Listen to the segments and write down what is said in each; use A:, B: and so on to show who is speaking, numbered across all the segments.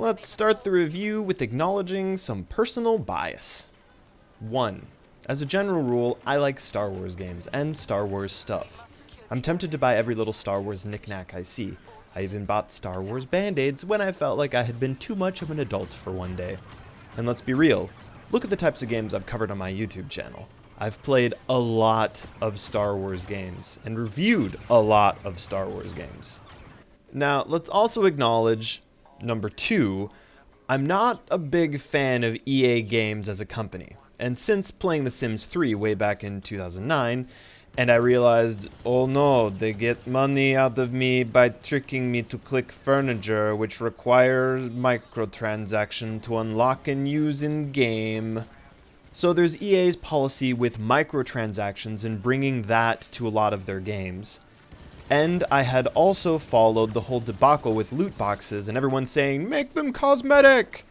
A: Let's start the review with acknowledging some personal bias. 1. As a general rule, I like Star Wars games and Star Wars stuff. I'm tempted to buy every little Star Wars knickknack I see. I even bought Star Wars Band-Aids when I felt like I had been too much of an adult for one day. And let's be real, look at the types of games I've covered on my YouTube channel. I've played a lot of Star Wars games and reviewed a lot of Star Wars games. Now, let's also acknowledge, number 2, I'm not a big fan of EA games as a company. And since playing The Sims 3 way back in 2009, and I realized, oh no, they get money out of me by tricking me to click furniture, which requires microtransaction to unlock and use in-game. So there's EA's policy with microtransactions and bringing that to a lot of their games. And I had also followed the whole debacle with loot boxes and everyone saying, make them cosmetic!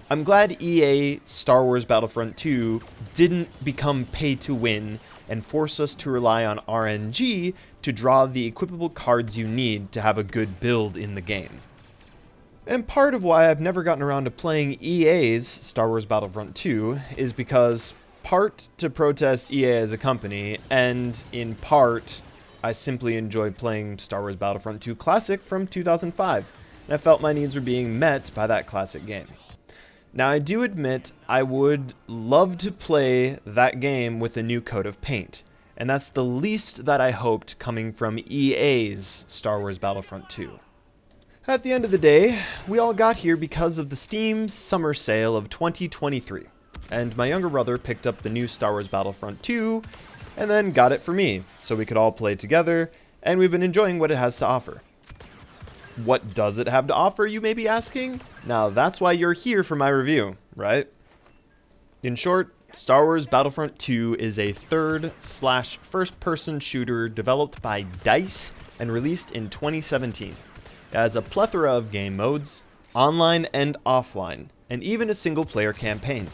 A: I'm glad EA Star Wars Battlefront II didn't become pay to win and force us to rely on RNG to draw the equipable cards you need to have a good build in the game. And part of why I've never gotten around to playing EA's Star Wars Battlefront 2 is because part to protest EA as a company, and in part, I simply enjoy playing Star Wars Battlefront 2 Classic from 2005, and I felt my needs were being met by that classic game. Now, I do admit I would love to play that game with a new coat of paint, and that's the least that I hoped coming from EA's Star Wars Battlefront 2. At the end of the day, we all got here because of the Steam summer sale of 2023, and my younger brother picked up the new Star Wars Battlefront 2, and then got it for me, so we could all play together, and we've been enjoying what it has to offer. What does it have to offer, you may be asking? Now, that's why you're here for my review, right? In short, Star Wars Battlefront 2 is a third/first-person shooter developed by DICE and released in 2017. It has a plethora of game modes, online and offline, and even a single-player campaign.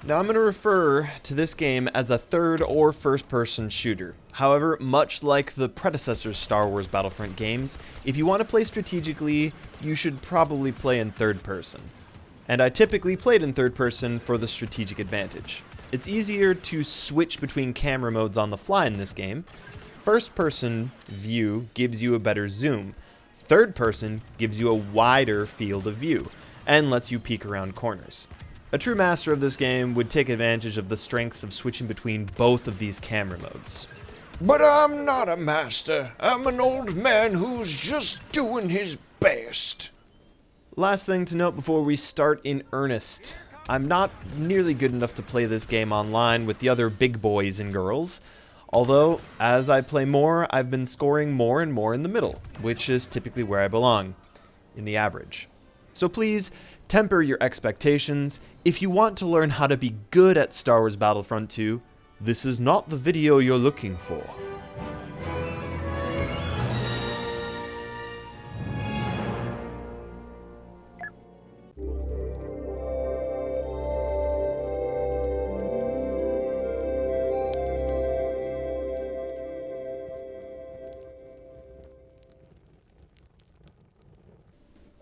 A: Now, I'm going to refer to this game as a third or first-person shooter. However, much like the predecessor Star Wars Battlefront games, if you want to play strategically, you should probably play in third person. And I typically played in third person for the strategic advantage. It's easier to switch between camera modes on the fly in this game. First person view gives you a better zoom. Third person gives you a wider field of view, and lets you peek around corners. A true master of this game would take advantage of the strengths of switching between both of these camera modes.
B: But I'm not a master. I'm an old man who's just doing his best.
A: Last thing to note before we start in earnest. I'm not nearly good enough to play this game online with the other big boys and girls. Although, as I play more, I've been scoring more and more in the middle, which is typically where I belong, in the average. So please, temper your expectations. If you want to learn how to be good at Star Wars Battlefront 2, this is not the video you're looking for.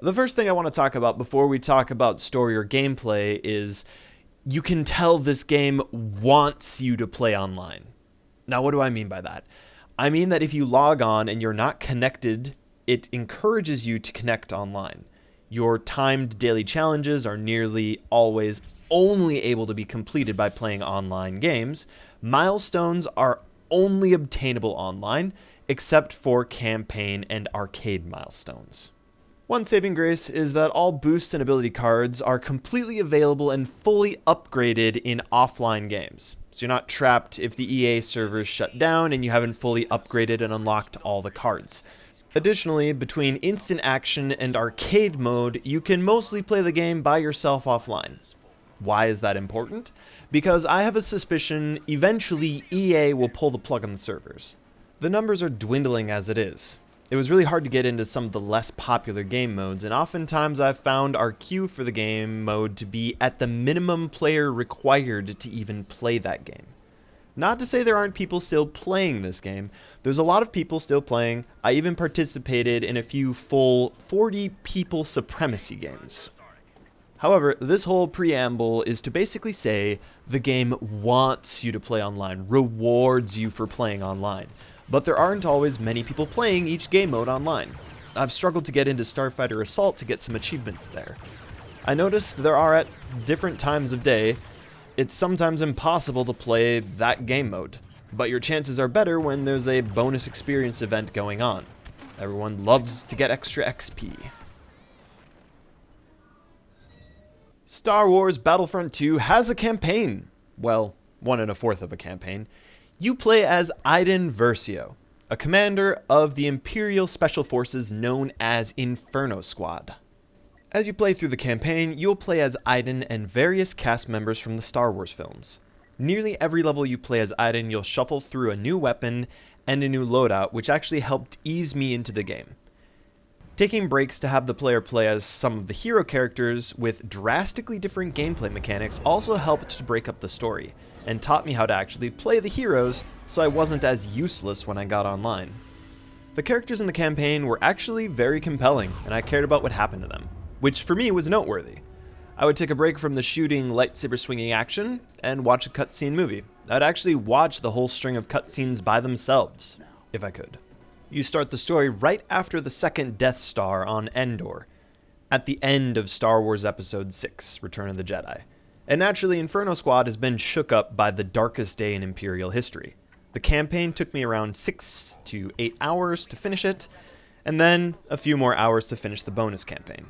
A: The first thing I want to talk about before we talk about story or gameplay is you can tell this game wants you to play online. Now, what do I mean by that? I mean that if you log on and you're not connected, it encourages you to connect online. Your timed daily challenges are nearly always only able to be completed by playing online games. Milestones are only obtainable online, except for campaign and arcade milestones. One saving grace is that all boosts and ability cards are completely available and fully upgraded in offline games. So you're not trapped if the EA servers shut down and you haven't fully upgraded and unlocked all the cards. Additionally, between instant action and arcade mode, you can mostly play the game by yourself offline. Why is that important? Because I have a suspicion eventually EA will pull the plug on the servers. The numbers are dwindling as it is. It was really hard to get into some of the less popular game modes, and oftentimes I've found our queue for the game mode to be at the minimum player required to even play that game. Not to say there aren't people still playing this game. There's a lot of people still playing. I even participated in a few full 40 people supremacy games. However, this whole preamble is to basically say the game wants you to play online, rewards you for playing online. But there aren't always many people playing each game mode online. I've struggled to get into Starfighter Assault to get some achievements there. I noticed there are at different times of day. It's sometimes impossible to play that game mode, but your chances are better when there's a bonus experience event going on. Everyone loves to get extra XP. Star Wars Battlefront II has a campaign. Well, 1 1/4 of a campaign. You play as Iden Versio, a commander of the Imperial Special Forces known as Inferno Squad. As you play through the campaign, you'll play as Iden and various cast members from the Star Wars films. Nearly every level you play as Iden, you'll shuffle through a new weapon and a new loadout, which actually helped ease me into the game. Taking breaks to have the player play as some of the hero characters with drastically different gameplay mechanics also helped to break up the story, and taught me how to actually play the heroes so I wasn't as useless when I got online. The characters in the campaign were actually very compelling, and I cared about what happened to them, which for me was noteworthy. I would take a break from the shooting, lightsaber swinging action and watch a cutscene movie. I'd actually watch the whole string of cutscenes by themselves, if I could. You start the story right after the second Death Star on Endor, at the end of Star Wars Episode 6, Return of the Jedi. And naturally, Inferno Squad has been shook up by the darkest day in Imperial history. The campaign took me around 6 to 8 hours to finish it, and then a few more hours to finish the bonus campaign.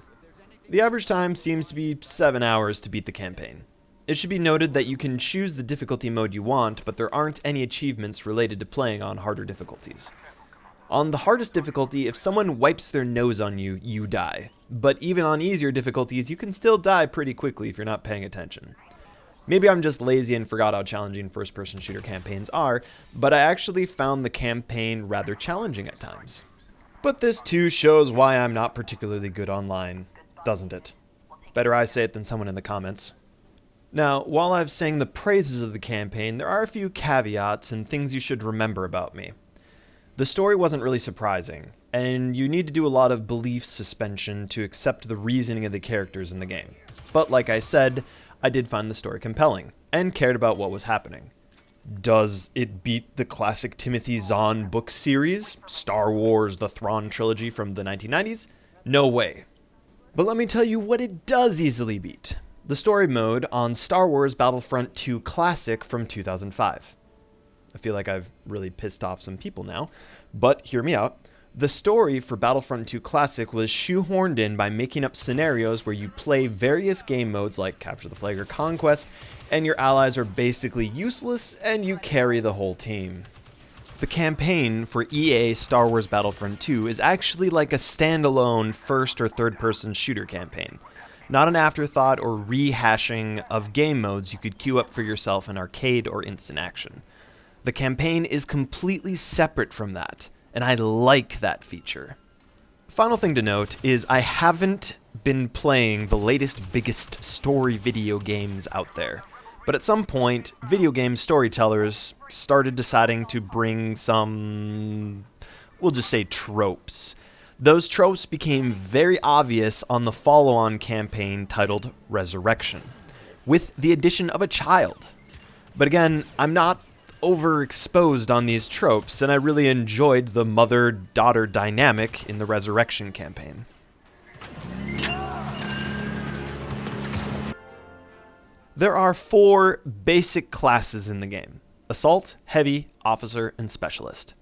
A: The average time seems to be 7 hours to beat the campaign. It should be noted that you can choose the difficulty mode you want, but there aren't any achievements related to playing on harder difficulties. On the hardest difficulty, if someone wipes their nose on you, you die. But even on easier difficulties, you can still die pretty quickly if you're not paying attention. Maybe I'm just lazy and forgot how challenging first-person shooter campaigns are, but I actually found the campaign rather challenging at times. But this too shows why I'm not particularly good online, doesn't it? Better I say it than someone in the comments. Now, while I've sang the praises of the campaign, there are a few caveats and things you should remember about me. The story wasn't really surprising, and you need to do a lot of belief suspension to accept the reasoning of the characters in the game. But like I said, I did find the story compelling, and cared about what was happening. Does it beat the classic Timothy Zahn book series, Star Wars The Thrawn trilogy from the 1990s? No way. But let me tell you what it does easily beat. The story mode on Star Wars Battlefront II Classic from 2005. I feel like I've really pissed off some people now, but hear me out. The story for Battlefront II Classic was shoehorned in by making up scenarios where you play various game modes like Capture the Flag or Conquest, and your allies are basically useless and you carry the whole team. The campaign for EA Star Wars Battlefront II is actually like a standalone first or third person shooter campaign, not an afterthought or rehashing of game modes you could queue up for yourself in arcade or instant action. The campaign is completely separate from that, and I like that feature. Final thing to note is I haven't been playing the latest, biggest story video games out there. But at some point, video game storytellers started deciding to bring some, we'll just say tropes. Those tropes became very obvious on the follow-on campaign titled Resurrection, with the addition of a child. But again, I'm not overexposed on these tropes, and I really enjoyed the mother-daughter dynamic in the Resurrection campaign. There are 4 basic classes in the game: Assault, Heavy, Officer, and Specialist.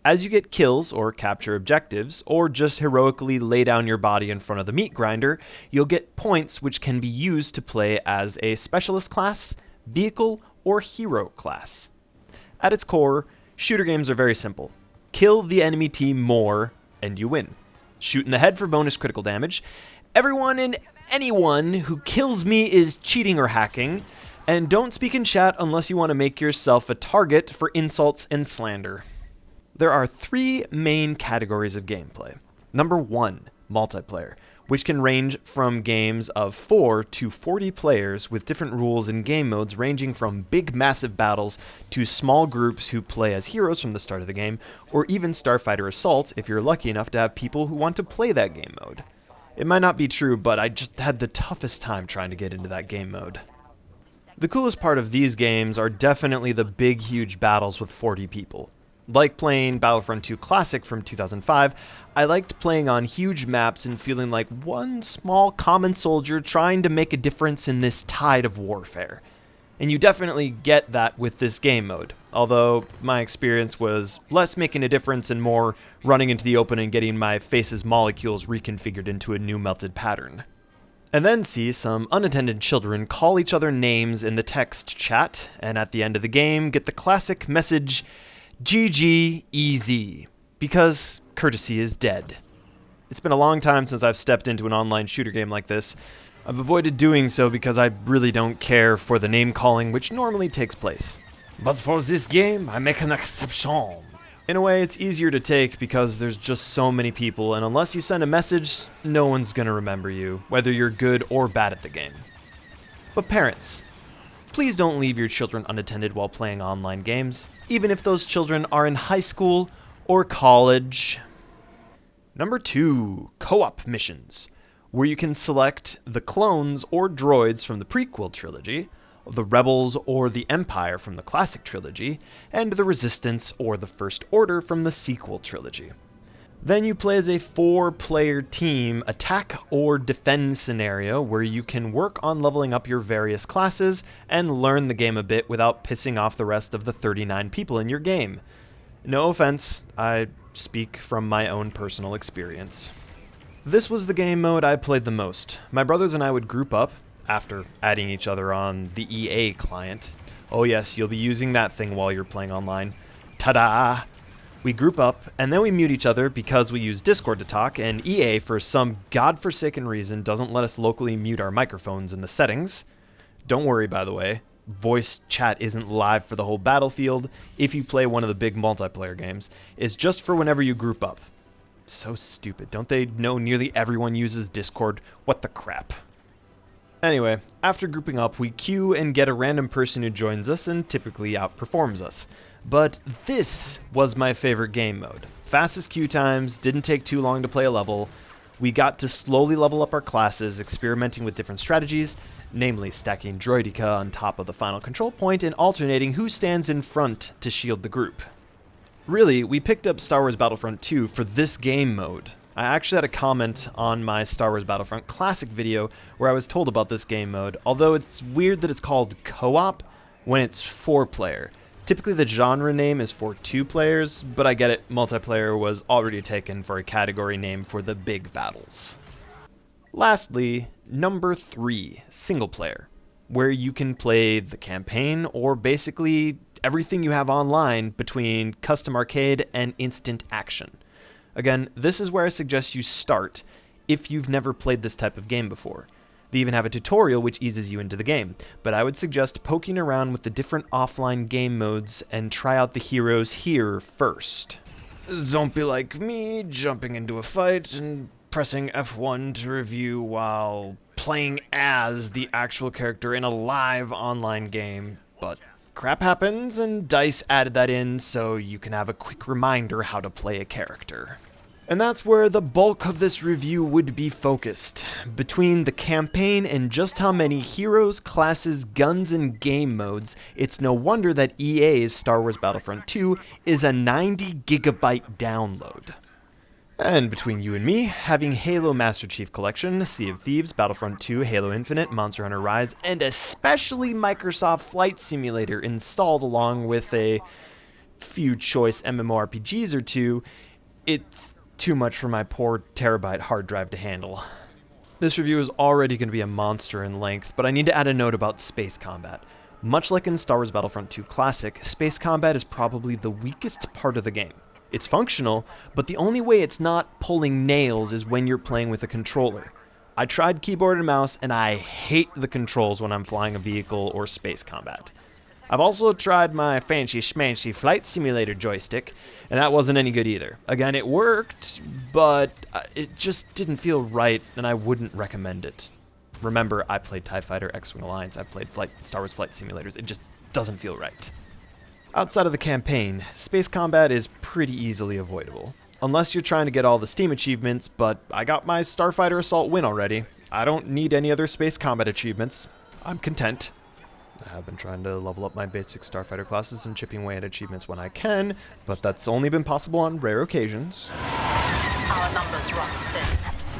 A: As you get kills or capture objectives, or just heroically lay down your body in front of the meat grinder, you'll get points which can be used to play as a Specialist class, Vehicle, or Hero class. At its core, shooter games are very simple. Kill the enemy team more, and you win. Shoot in the head for bonus critical damage. Everyone and anyone who kills me is cheating or hacking, and don't speak in chat unless you want to make yourself a target for insults and slander. There are 3 main categories of gameplay. Number 1, multiplayer, which can range from games of 4 to 40 players with different rules and game modes ranging from big massive battles to small groups who play as heroes from the start of the game, or even Starfighter Assault if you're lucky enough to have people who want to play that game mode. It might not be true, but I just had the toughest time trying to get into that game mode. The coolest part of these games are definitely the big huge battles with 40 people. Like playing Battlefront II Classic from 2005, I liked playing on huge maps and feeling like one small common soldier trying to make a difference in this tide of warfare. And you definitely get that with this game mode, although my experience was less making a difference and more running into the open and getting my face's molecules reconfigured into a new melted pattern. And then see some unattended children call each other names in the text chat, and at the end of the game get the classic message, GG EZ, because courtesy is dead. It's been a long time since I've stepped into an online shooter game like this. I've avoided doing so because I really don't care for the name calling which normally takes place.
B: But for this game, I make an exception.
A: In a way, it's easier to take because there's just so many people, and unless you send a message, no one's gonna remember you, whether you're good or bad at the game. But parents, please don't leave your children unattended while playing online games, even if those children are in high school or college. Number 2, co-op missions, where you can select the clones or droids from the prequel trilogy, the Rebels or the Empire from the classic trilogy, and the Resistance or the First Order from the sequel trilogy. Then you play as a 4-player team attack or defend scenario where you can work on leveling up your various classes and learn the game a bit without pissing off the rest of the 39 people in your game. No offense, I speak from my own personal experience. This was the game mode I played the most. My brothers and I would group up, after adding each other on the EA client. Oh yes, you'll be using that thing while you're playing online. Ta-da! We group up, and then we mute each other because we use Discord to talk, and EA, for some godforsaken reason, doesn't let us locally mute our microphones in the settings. Don't worry, by the way. Voice chat isn't live for the whole Battlefield if you play one of the big multiplayer games. It's just for whenever you group up. So stupid. Don't they know nearly everyone uses Discord? What the crap? Anyway, after grouping up, we queue and get a random person who joins us and typically outperforms us. But this was my favorite game mode. Fastest queue times, didn't take too long to play a level. We got to slowly level up our classes, experimenting with different strategies, namely stacking droideka on top of the final control point and alternating who stands in front to shield the group. Really, we picked up Star Wars Battlefront II for this game mode. I actually had a comment on my Star Wars Battlefront Classic video where I was told about this game mode, although it's weird that it's called co-op when it's 4-player. Typically the genre name is for 2 players, but I get it, multiplayer was already taken for a category name for the big battles. Lastly, number 3, single player, where you can play the campaign or basically everything you have online between custom arcade and instant action. Again, this is where I suggest you start if you've never played this type of game before. They even have a tutorial which eases you into the game, but I would suggest poking around with the different offline game modes and try out the heroes here first.
B: Don't be like me, jumping into a fight and pressing F1 to review while playing as the actual character in a live online game. But crap happens, and DICE added that in so you can have a quick reminder how to play a character.
A: And that's where the bulk of this review would be focused. Between the campaign and just how many heroes, classes, guns, and game modes, it's no wonder that EA's Star Wars Battlefront II is a 90-gigabyte download. And between you and me, having Halo Master Chief Collection, Sea of Thieves, Battlefront 2, Halo Infinite, Monster Hunter Rise, and especially Microsoft Flight Simulator installed along with a few choice MMORPGs or two, it's too much for my poor terabyte hard drive to handle. This review is already going to be a monster in length, but I need to add a note about space combat. Much like in Star Wars Battlefront II Classic, space combat is probably the weakest part of the game. It's functional, but the only way it's not pulling nails is when you're playing with a controller. I tried keyboard and mouse, and I hate the controls when I'm flying a vehicle or space combat.
B: I've also tried my fancy schmancy flight simulator joystick, and that wasn't any good either. Again, it worked, but it just didn't feel right, and I wouldn't recommend it. Remember, I played TIE Fighter, X-Wing Alliance, I've played Star Wars flight simulators. It just doesn't feel right. Outside of the campaign, space combat is pretty easily avoidable. Unless you're trying to get all the Steam achievements, but I got my Starfighter Assault win already. I don't need any other space combat achievements. I'm content. I have been trying to level up my basic Starfighter classes and chipping away at achievements when I can, but that's only been possible on rare occasions.
C: Our numbers run thin.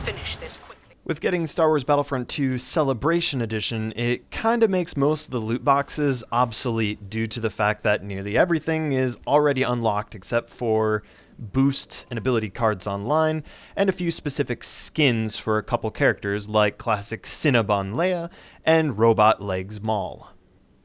C: Finish this quickly.
A: With getting Star Wars Battlefront II Celebration Edition, it kinda makes most of the loot boxes obsolete due to the fact that nearly everything is already unlocked except for boost and ability cards online, and a few specific skins for a couple characters like classic Cinnabon Leia and Robot Legs Maul.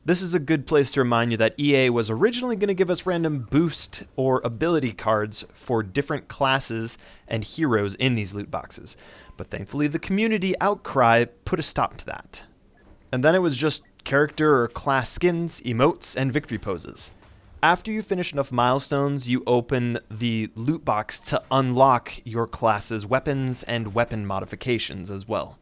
A: This is a good place to remind you that EA was originally going to give us random boost or ability cards for different classes and heroes in these loot boxes, but thankfully the community outcry put a stop to that. And then it was just character or class skins, emotes, and victory poses. After you finish enough milestones, you open the loot box to unlock your class's weapons and weapon modifications as well.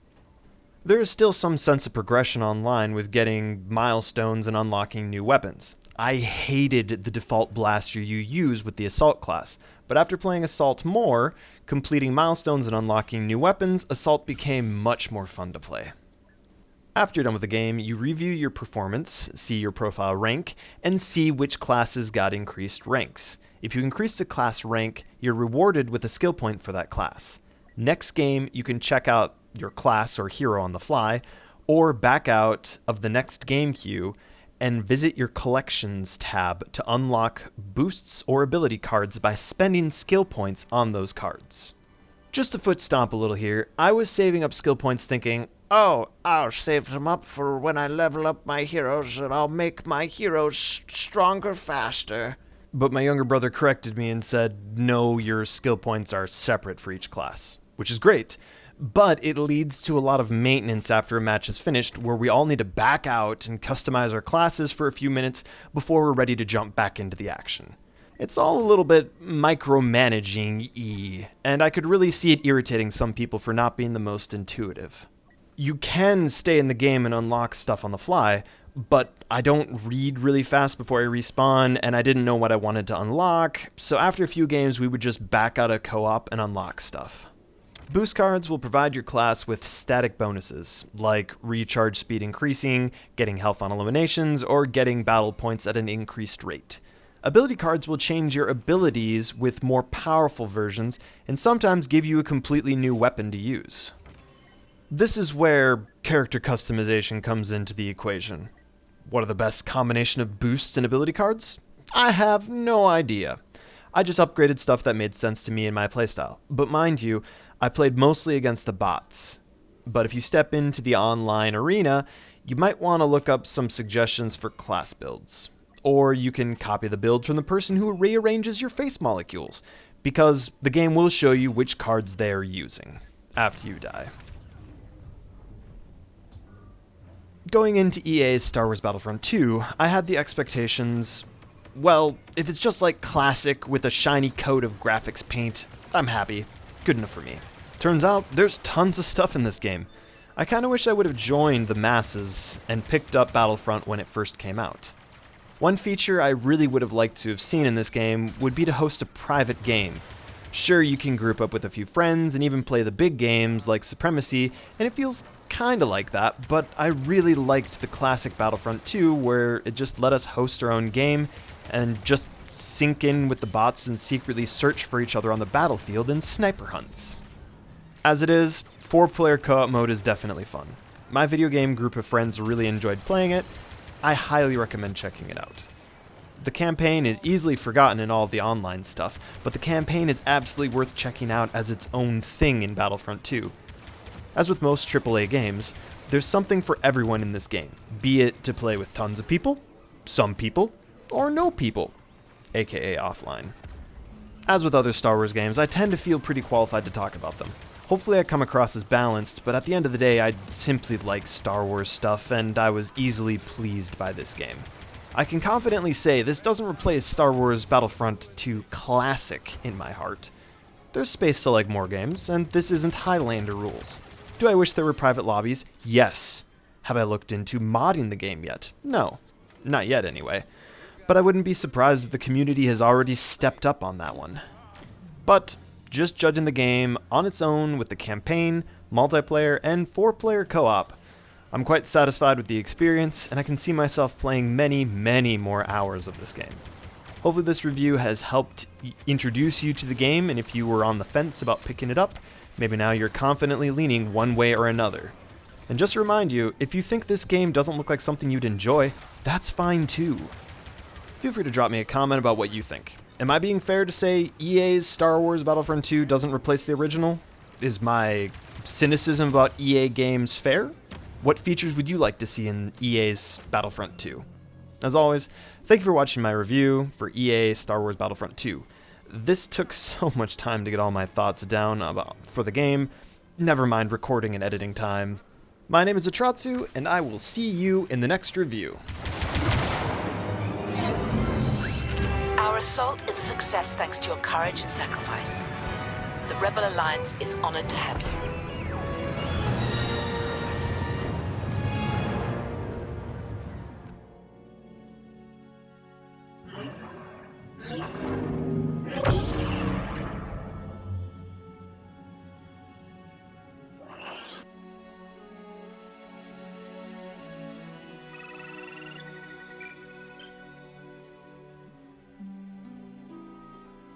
A: There is still some sense of progression online with getting milestones and unlocking new weapons. I hated the default blaster you use with the Assault class, but after playing Assault more, completing milestones and unlocking new weapons, Assault became much more fun to play. After you're done with the game, you review your performance, see your profile rank, and see which classes got increased ranks. If you increase the class rank, you're rewarded with a skill point for that class. Next game, you can check out your class or hero on the fly, or back out of the next game queue and visit your collections tab to unlock boosts or ability cards by spending skill points on those cards. Just to foot stomp a little here, I was saving up skill points thinking, oh, I'll save them up for when I level up my heroes and I'll make my heroes stronger faster. But my younger brother corrected me and said, no, your skill points are separate for each class, which is great. But it leads to a lot of maintenance after a match is finished, where we all need to back out and customize our classes for a few minutes before we're ready to jump back into the action. It's all a little bit micromanaging-y, and I could really see it irritating some people for not being the most intuitive. You can stay in the game and unlock stuff on the fly, but I don't read really fast before I respawn, and I didn't know what I wanted to unlock, so after a few games we would just back out of co-op and unlock stuff. Boost cards will provide your class with static bonuses, like recharge speed increasing, getting health on eliminations, or getting battle points at an increased rate. Ability cards will change your abilities with more powerful versions, and sometimes give you a completely new weapon to use. This is where character customization comes into the equation. What are the best combination of boosts and ability cards? I have no idea. I just upgraded stuff that made sense to me in my playstyle. But mind you, I played mostly against the bots. But if you step into the online arena, you might want to look up some suggestions for class builds. Or you can copy the build from the person who rearranges your face molecules, because the game will show you which cards they're using after you die. Going into EA's Star Wars Battlefront II, I had the expectations, well, if it's just like classic with a shiny coat of graphics paint, I'm happy. Good enough for me. Turns out, there's tons of stuff in this game. I kinda wish I would have joined the masses and picked up Battlefront when it first came out. One feature I really would have liked to have seen in this game would be to host a private game. Sure, you can group up with a few friends and even play the big games like Supremacy, and it feels kinda like that, but I really liked the classic Battlefront 2 where it just let us host our own game and just sync in with the bots and secretly search for each other on the battlefield in sniper hunts. As it is, 4-player co-op mode is definitely fun. My video game group of friends really enjoyed playing it. I highly recommend checking it out. The campaign is easily forgotten in all of the online stuff, but the campaign is absolutely worth checking out as its own thing in Battlefront 2. As with most AAA games, there's something for everyone in this game, be it to play with tons of people, some people, or no people, aka offline. As with other Star Wars games, I tend to feel pretty qualified to talk about them. Hopefully I come across as balanced, but at the end of the day, I simply like Star Wars stuff, and I was easily pleased by this game. I can confidently say this doesn't replace Star Wars Battlefront II Classic in my heart. There's space to like more games, and this isn't Highlander rules. Do I wish there were private lobbies? Yes. Have I looked into modding the game yet? No. Not yet, anyway. But I wouldn't be surprised if the community has already stepped up on that one. But just judging the game on its own with the campaign, multiplayer, and 4-player co-op, I'm quite satisfied with the experience, and I can see myself playing many, many more hours of this game. Hopefully this review has helped introduce you to the game, and if you were on the fence about picking it up, maybe now you're confidently leaning one way or another. And just to remind you, if you think this game doesn't look like something you'd enjoy, that's fine too. Feel free to drop me a comment about what you think. Am I being fair to say EA's Star Wars Battlefront II doesn't replace the original? Is my cynicism about EA games fair? What features would you like to see in EA's Battlefront 2? As always, thank you for watching my review for EA Star Wars Battlefront 2. This took so much time to get all my thoughts down for the game, never mind recording and editing time. My name is Atratzu, and I will see you in the next review.
C: Our assault is a success thanks to your courage and sacrifice. The Rebel Alliance is honored to have you.